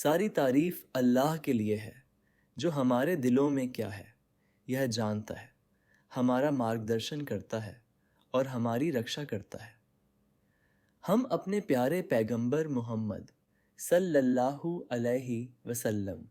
सारी तारीफ अल्लाह के लिए है जो हमारे दिलों में क्या है यह जानता है, हमारा मार्गदर्शन करता है और हमारी रक्षा करता है। हम अपने प्यारे पैगंबर मोहम्मद सल्लल्लाहु अलैहि वसल्लम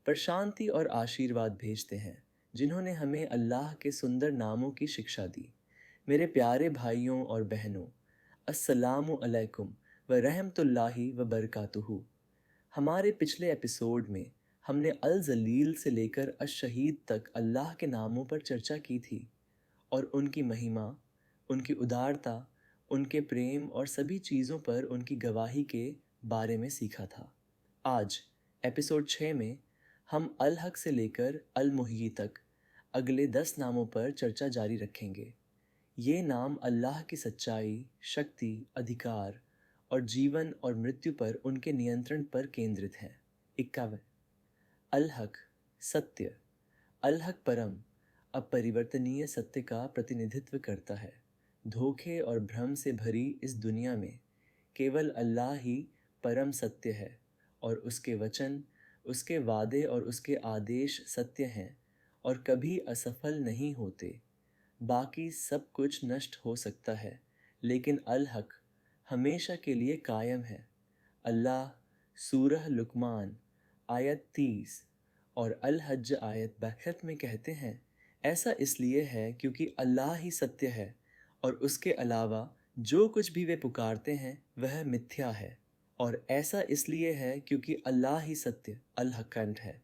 पर शांति और आशीर्वाद भेजते हैं, जिन्होंने हमें अल्लाह के सुंदर नामों की शिक्षा दी। मेरे प्यारे भाइयों और बहनों, अस्सलामु अलैकुम व रहमतुल्लाहि व बरकातुहू। हमारे पिछले एपिसोड में हमने अल जलील से लेकर अश-शहीद तक अल्लाह के नामों पर चर्चा की थी और उनकी महिमा, उनकी उदारता, उनके प्रेम और सभी चीज़ों पर उनकी गवाही के बारे में सीखा था। आज एपिसोड 6 में हम अल हक से लेकर अल मुही तक अगले 10 नामों पर चर्चा जारी रखेंगे। ये नाम अल्लाह की सच्चाई, शक्ति, अधिकार और जीवन और मृत्यु पर उनके नियंत्रण पर केंद्रित हैं। 51 अल हक, सत्य। अल हक परम, अपरिवर्तनीय सत्य का प्रतिनिधित्व करता है। धोखे और भ्रम से भरी इस दुनिया में केवल अल्लाह ही परम सत्य है और उसके वचन, उसके वादे और उसके आदेश सत्य हैं और कभी असफल नहीं होते। बाकी सब कुछ नष्ट हो सकता है, लेकिन अल हक हमेशा के लिए कायम है। अल्लाह सूरह लुकमान आयत 30 और अल हज्ज आयत 62 में कहते हैं, ऐसा इसलिए है क्योंकि अल्लाह ही सत्य है और उसके अलावा जो कुछ भी वे पुकारते हैं वह मिथ्या है। और ऐसा इसलिए है क्योंकि अल्लाह ही सत्य अल हकंठ है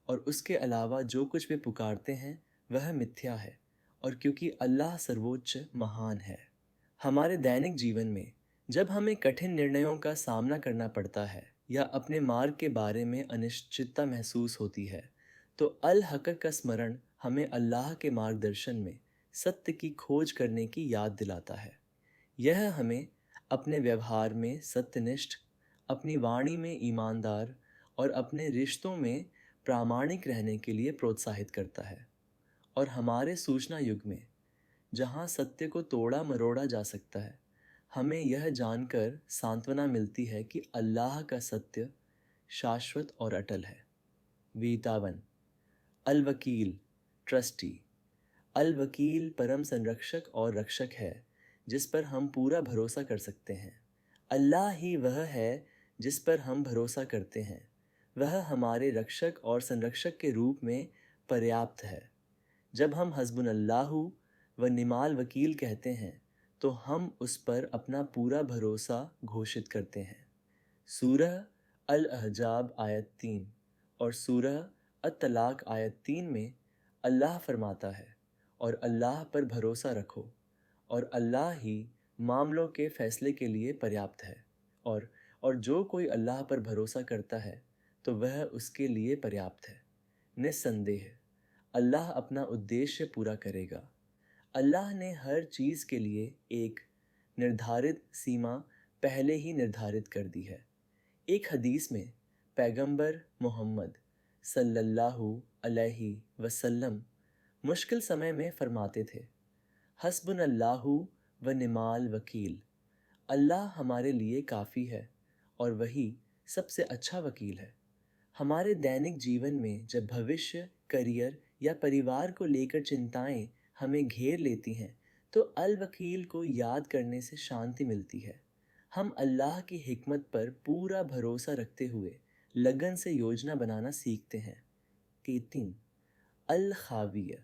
और उसके अलावा जो कुछ वे पुकारते हैं वह मिथ्या है, और क्योंकि अल्लाह सर्वोच्च महान है। हमारे दैनिक जीवन में जब हमें कठिन निर्णयों का सामना करना पड़ता है या अपने मार्ग के बारे में अनिश्चितता महसूस होती है, तो अल हक का स्मरण हमें अल्लाह के मार्गदर्शन में सत्य की खोज करने की याद दिलाता है। यह हमें अपने व्यवहार में सत्यनिष्ठ, अपनी वाणी में ईमानदार और अपने रिश्तों में प्रामाणिक रहने के लिए प्रोत्साहित करता है। और हमारे सूचना युग में जहाँ सत्य को तोड़ा मरोड़ा जा सकता है, हमें यह जानकर सांत्वना मिलती है कि अल्लाह का सत्य शाश्वत और अटल है। 52 अल वकील, ट्रस्टी। अल वकील परम संरक्षक और रक्षक है जिस पर हम पूरा भरोसा कर सकते हैं। अल्लाह ही वह है जिस पर हम भरोसा करते हैं। वह हमारे रक्षक और संरक्षक के रूप में पर्याप्त है। जब हम हस्बुनल्लाहु व निमाल वकील कहते हैं तो हम उस पर अपना पूरा भरोसा घोषित करते हैं। सूरह अल अहजाब आयत 3 और सूरह अत-तलाक आयत 3 में अल्लाह फरमाता है, और अल्लाह पर भरोसा रखो और अल्लाह ही मामलों के फैसले के लिए पर्याप्त है। और जो कोई अल्लाह पर भरोसा करता है तो वह उसके लिए पर्याप्त है। निस्संदेह अल्लाह अपना उद्देश्य पूरा करेगा। अल्लाह ने हर चीज़ के लिए एक निर्धारित सीमा पहले ही निर्धारित कर दी है। एक हदीस में पैगंबर मोहम्मद सल्लल्लाहु अलैहि वसल्लम मुश्किल समय में फरमाते थे, हस्बुनल्लाहु व निमाल वकील। अल्लाह हमारे लिए काफ़ी है और वही सबसे अच्छा वकील है। हमारे दैनिक जीवन में जब भविष्य, करियर या परिवार को लेकर चिंताएं हमें घेर लेती हैं, तो अल वकील को याद करने से शांति मिलती है। हम अल्लाह की हिकमत पर पूरा भरोसा रखते हुए लगन से योजना बनाना सीखते हैं। 3 अल खाविय,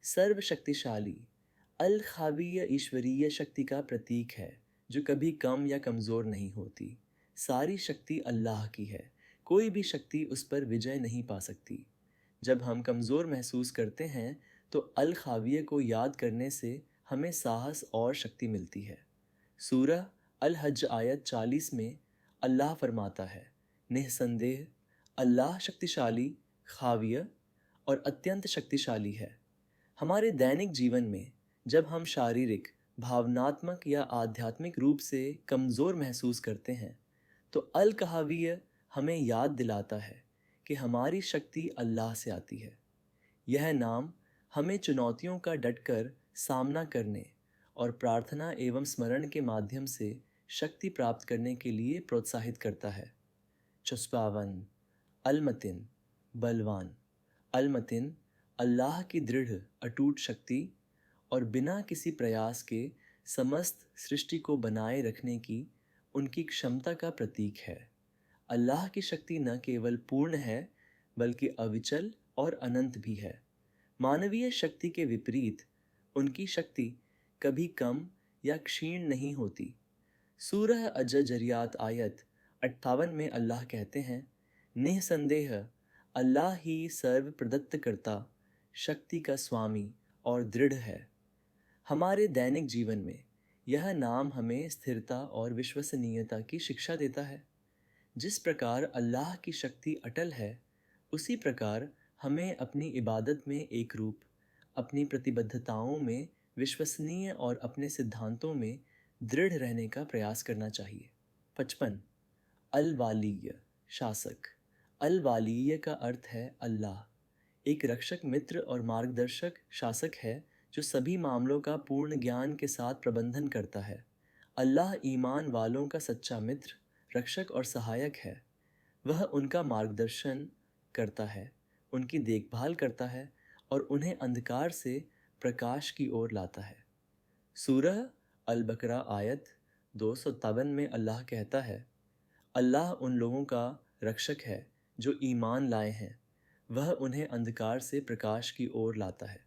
सर्वशक्तिशाली। अल खाविय ईश्वरीय शक्ति का प्रतीक है जो कभी कम या कमज़ोर नहीं होती। सारी शक्ति अल्लाह की है, कोई भी शक्ति उस पर विजय नहीं पा सकती। जब हम कमज़ोर महसूस करते हैं तो अल खाविय को याद करने से हमें साहस और शक्ति मिलती है। सूरह अल हज्ज आयत 40 में अल्लाह फरमाता है, निस्संदेह अल्लाह शक्तिशाली, खाविय और अत्यंत शक्तिशाली है। हमारे दैनिक जीवन में जब हम शारीरिक, भावनात्मक या आध्यात्मिक रूप से कमज़ोर महसूस करते हैं, तो अल कहाविय हमें याद दिलाता है कि हमारी शक्ति अल्लाह से आती है। यह नाम हमें चुनौतियों का डटकर सामना करने और प्रार्थना एवं स्मरण के माध्यम से शक्ति प्राप्त करने के लिए प्रोत्साहित करता है। 54 अलमतिन बलवान। अलमतिन अल्लाह की दृढ़ अटूट शक्ति और बिना किसी प्रयास के समस्त सृष्टि को बनाए रखने की उनकी क्षमता का प्रतीक है। अल्लाह की शक्ति न केवल पूर्ण है बल्कि अविचल और अनंत भी है। मानवीय शक्ति के विपरीत उनकी शक्ति कभी कम या क्षीण नहीं होती। सूरह अज-जरियात आयत 58 में अल्लाह कहते हैं, निःसंदेह अल्लाह ही सर्व प्रदत्त करता, शक्ति का स्वामी और दृढ़ है। हमारे दैनिक जीवन में यह नाम हमें स्थिरता और विश्वसनीयता की शिक्षा देता है। जिस प्रकार अल्लाह की शक्ति अटल है, उसी प्रकार हमें अपनी इबादत में एक रूप, अपनी प्रतिबद्धताओं में विश्वसनीय और अपने सिद्धांतों में दृढ़ रहने का प्रयास करना चाहिए। 55 अल-वालिय शासक। अल-वालिय का अर्थ है अल्लाह, एक रक्षक मित्र और मार्गदर्शक शासक है जो सभी मामलों का पूर्ण ज्ञान के साथ प्रबंधन करता है। अल्लाह ईमान वालों का सच्चा मित्र, रक्षक और सहायक है। वह उनका मार्गदर्शन करता है, उनकी देखभाल करता है और उन्हें अंधकार से प्रकाश की ओर लाता है। सूरह अल-बकरा आयत 257 में अल्लाह कहता है, अल्लाह उन लोगों का रक्षक है जो ईमान लाए हैं, वह उन्हें अंधकार से प्रकाश की ओर लाता है।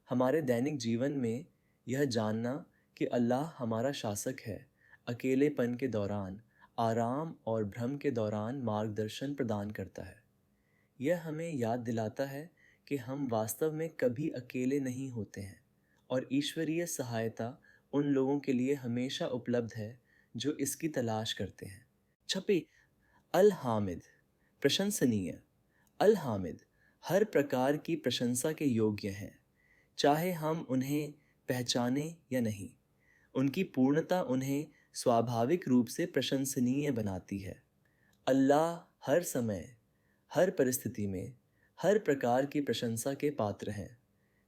हमारे दैनिक जीवन में यह जानना कि अल्लाह हमारा शासक है, अकेलेपन के दौरान, आराम और भ्रम के दौरान मार्गदर्शन प्रदान करता है। यह हमें याद दिलाता है कि हम वास्तव में कभी अकेले नहीं होते हैं और ईश्वरीय सहायता उन लोगों के लिए हमेशा उपलब्ध है जो इसकी तलाश करते हैं। 26 अल-हामिद प्रशंसनीय। अल-हामिद हर प्रकार की प्रशंसा के योग्य हैं, चाहे हम उन्हें पहचाने या नहीं। उनकी पूर्णता उन्हें स्वाभाविक रूप से प्रशंसनीय बनाती है। अल्लाह हर समय, हर परिस्थिति में, हर प्रकार की प्रशंसा के पात्र हैं।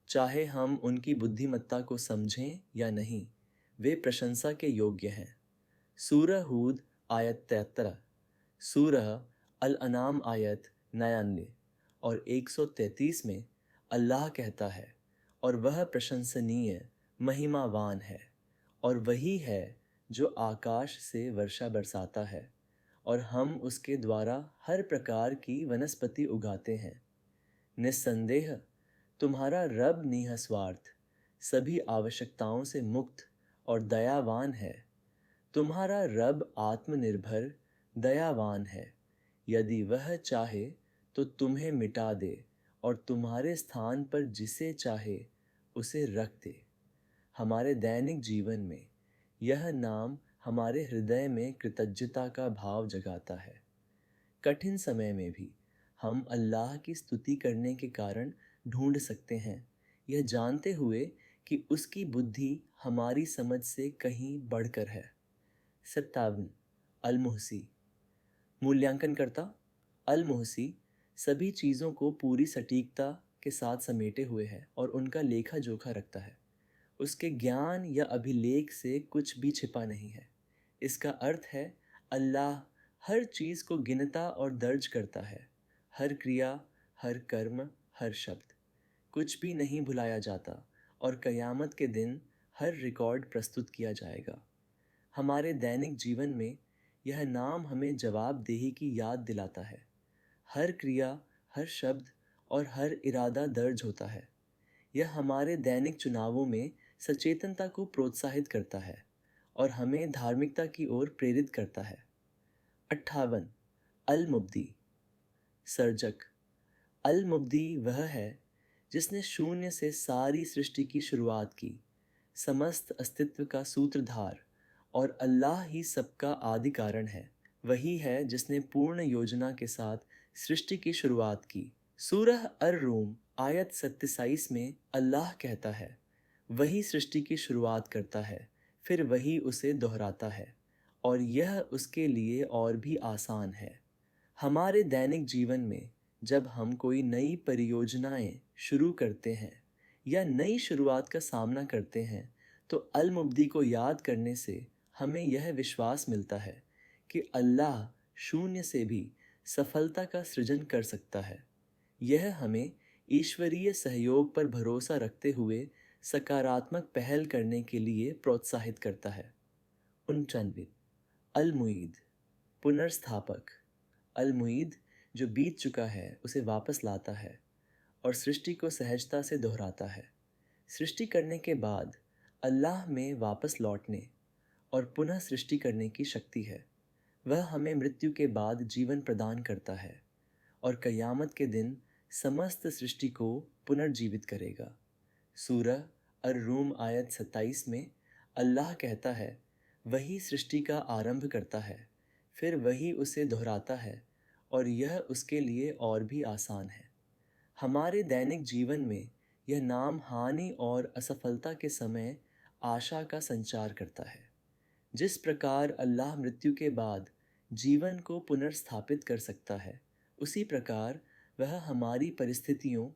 चाहे हम उनकी बुद्धिमत्ता को समझें या नहीं, वे प्रशंसा के योग्य हैं। सूरह हूद आयत 73, सूरह अल-अनाम आयत 99 और 133 में अल्लाह कहता है, और वह प्रशंसनीय महिमावान है, और वही है जो आकाश से वर्षा बरसाता है और हम उसके द्वारा हर प्रकार की वनस्पति उगाते हैं। निस्संदेह तुम्हारा रब निःस्वार्थ, सभी आवश्यकताओं से मुक्त और दयावान है। तुम्हारा रब आत्मनिर्भर, दयावान है। यदि वह चाहे तो तुम्हें मिटा दे और तुम्हारे स्थान पर जिसे चाहे उसे रख दे। हमारे दैनिक जीवन में यह नाम हमारे हृदय में कृतज्ञता का भाव जगाता है। कठिन समय में भी हम अल्लाह की स्तुति करने के कारण ढूंढ सकते हैं, यह जानते हुए कि उसकी बुद्धि हमारी समझ से कहीं बढ़कर है। 57 अल-मुहसी मूल्यांकन करता। अल-मुहसी सभी चीज़ों को पूरी सटीकता के साथ समेटे हुए है और उनका लेखा जोखा रखता है। उसके ज्ञान या अभिलेख से कुछ भी छिपा नहीं है। इसका अर्थ है अल्लाह हर चीज़ को गिनता और दर्ज करता है। हर क्रिया, हर कर्म, हर शब्द, कुछ भी नहीं भुलाया जाता और क़यामत के दिन हर रिकॉर्ड प्रस्तुत किया जाएगा। हमारे दैनिक जीवन में यह नाम हमें जवाबदेही की याद दिलाता है। हर क्रिया, हर शब्द और हर इरादा दर्ज होता है। यह हमारे दैनिक चुनावों में सचेतनता को प्रोत्साहित करता है और हमें धार्मिकता की ओर प्रेरित करता है। 58 अल-मुब्दी सर्जक। अल-मुब्दी वह है जिसने शून्य से सारी सृष्टि की शुरुआत की, समस्त अस्तित्व का सूत्रधार, और अल्लाह ही सबका आदि कारण है। वही है जिसने पूर्ण योजना के साथ सृष्टि की शुरुआत की। सूरह अर-रूम आयत 27 में अल्लाह कहता है, वही सृष्टि की शुरुआत करता है, फिर वही उसे दोहराता है, और यह उसके लिए और भी आसान है। हमारे दैनिक जीवन में जब हम कोई नई परियोजनाएं शुरू करते हैं या नई शुरुआत का सामना करते हैं, तो अल-मुब्दी को याद करने से हमें यह विश्वास मिलता है कि अल्लाह शून्य से भी सफलता का सृजन कर सकता है। यह हमें ईश्वरीय सहयोग पर भरोसा रखते हुए सकारात्मक पहल करने के लिए प्रोत्साहित करता है। 99। अल मुईद, पुनर्स्थापक। अल मुईद जो बीत चुका है उसे वापस लाता है और सृष्टि को सहजता से दोहराता है। सृष्टि करने के बाद अल्लाह में वापस लौटने और पुनः सृष्टि करने की शक्ति है। वह हमें मृत्यु के बाद जीवन प्रदान करता है और क़यामत के दिन समस्त सृष्टि को पुनर्जीवित करेगा। सूरह अर-रूम आयत 27 में अल्लाह कहता है, वही सृष्टि का आरंभ करता है, फिर वही उसे दोहराता है और यह उसके लिए और भी आसान है। हमारे दैनिक जीवन में यह नाम हानि और असफलता के समय आशा का संचार करता है। जिस प्रकार अल्लाह मृत्यु के बाद जीवन को पुनर्स्थापित कर सकता है, उसी प्रकार वह हमारी परिस्थितियों,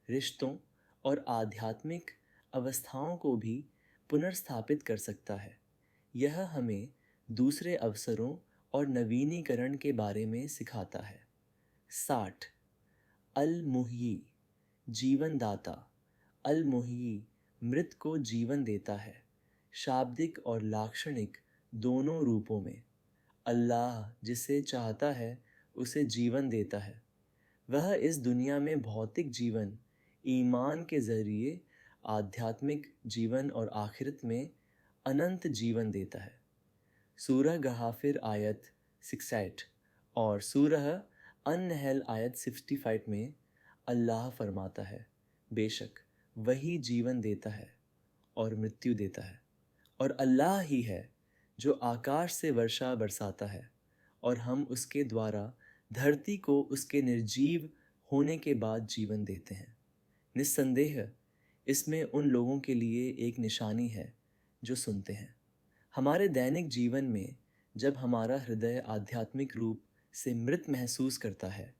रिश्तों और आध्यात्मिक अवस्थाओं को भी पुनर्स्थापित कर सकता है। यह हमें दूसरे अवसरों और नवीनीकरण के बारे में सिखाता है। 60। अल मुहयी, जीवनदाता। अल मुहयी मृत को जीवन देता है, शाब्दिक और लाक्षणिक दोनों रूपों में। अल्लाह जिसे चाहता है उसे जीवन देता है। वह इस दुनिया में भौतिक जीवन, ईमान के ज़रिए आध्यात्मिक जीवन और आखिरत में अनंत जीवन देता है। सूरह गहाफिर आयत 68 और सूरह अन-नहल आयत 65 में अल्लाह फरमाता है, बेशक वही जीवन देता है और मृत्यु देता है, और अल्लाह ही है जो आकाश से वर्षा बरसाता है और हम उसके द्वारा धरती को उसके निर्जीव होने के बाद जीवन देते हैं। निस्संदेह इसमें उन लोगों के लिए एक निशानी है जो सुनते हैं। हमारे दैनिक जीवन में जब हमारा हृदय आध्यात्मिक रूप से मृत महसूस करता है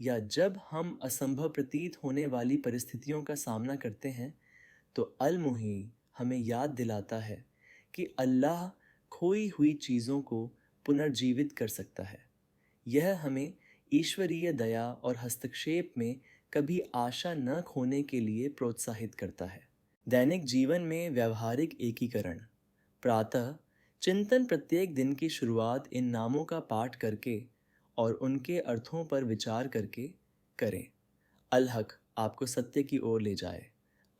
या जब हम असंभव प्रतीत होने वाली परिस्थितियों का सामना करते हैं, तो अल मुही हमें याद दिलाता है कि अल्लाह खोई हुई चीज़ों को पुनर्जीवित कर सकता है। यह हमें ईश्वरीय दया और हस्तक्षेप में कभी आशा न खोने के लिए प्रोत्साहित करता है। दैनिक जीवन में व्यावहारिक एकीकरण। प्रातः चिंतन प्रत्येक दिन की शुरुआत इन नामों का पाठ करके और उनके अर्थों पर विचार करके करें। अल हक आपको सत्य की ओर ले जाए,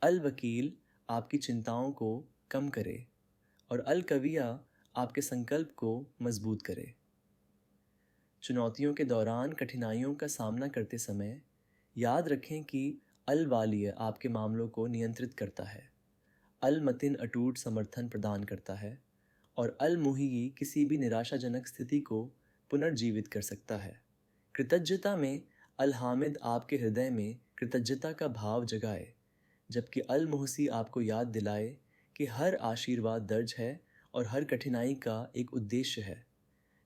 अल वकील आपकी चिंताओं को कम करे और अल कविया आपके संकल्प को मजबूत करे। चुनौतियों के दौरान कठिनाइयों का सामना करते समय याद रखें कि अल वालिय आपके मामलों को नियंत्रित करता है, अल मतिन अटूट समर्थन प्रदान करता है और अल मुही किसी भी निराशाजनक स्थिति को पुनर्जीवित कर सकता है। कृतज्ञता में अल हामिद आपके हृदय में कृतज्ञता का भाव जगाए, जबकि अल मुहसी आपको याद दिलाए कि हर आशीर्वाद दर्ज है और हर कठिनाई का एक उद्देश्य है।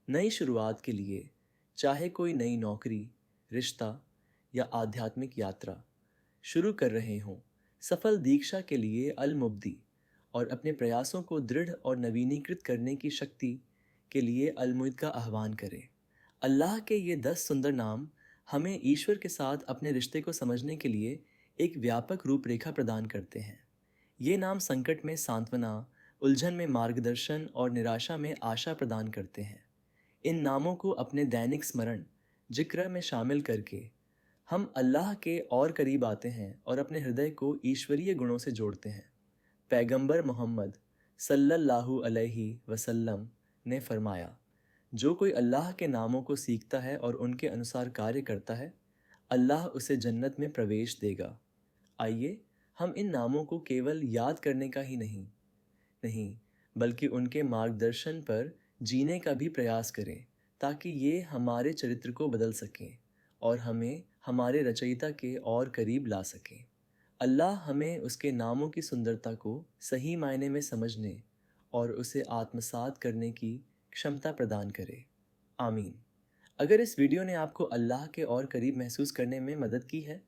नई शुरुआत के लिए, चाहे कोई नई नौकरी, रिश्ता या आध्यात्मिक यात्रा शुरू कर रहे हों, सफल दीक्षा के लिए अल मुब्दी और अपने प्रयासों को दृढ़ और नवीनीकृत करने की शक्ति के लिए अल मुइद का आह्वान करें। अल्लाह के ये 10 सुंदर नाम हमें ईश्वर के साथ अपने रिश्ते को समझने के लिए एक व्यापक रूपरेखा प्रदान करते हैं। ये नाम संकट में सांत्वना, उलझन में मार्गदर्शन और निराशा में आशा प्रदान करते हैं। इन नामों को अपने दैनिक स्मरण जिक्र में शामिल करके हम अल्लाह के और करीब आते हैं और अपने हृदय को ईश्वरीय गुणों से जोड़ते हैं। पैगंबर मोहम्मद सल्लल्लाहु अलैहि वसल्लम ने फरमाया, जो कोई अल्लाह के नामों को सीखता है और उनके अनुसार कार्य करता है, अल्लाह उसे जन्नत में प्रवेश देगा। आइए हम इन नामों को केवल याद करने का ही नहीं बल्कि उनके मार्गदर्शन पर जीने का भी प्रयास करें, ताकि ये हमारे चरित्र को बदल सकें और हमें हमारे रचयिता के और करीब ला सकें। अल्लाह हमें उसके नामों की सुंदरता को सही मायने में समझने और उसे आत्मसात करने की क्षमता प्रदान करे। आमीन। अगर इस वीडियो ने आपको अल्लाह के और करीब महसूस करने में मदद की है,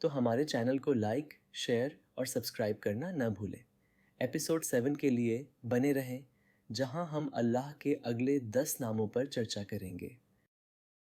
तो हमारे चैनल को लाइक, शेयर और सब्सक्राइब करना न भूलें। एपिसोड 7 के लिए बने रहें, जहां हम अल्लाह के अगले 10 नामों पर चर्चा करेंगे।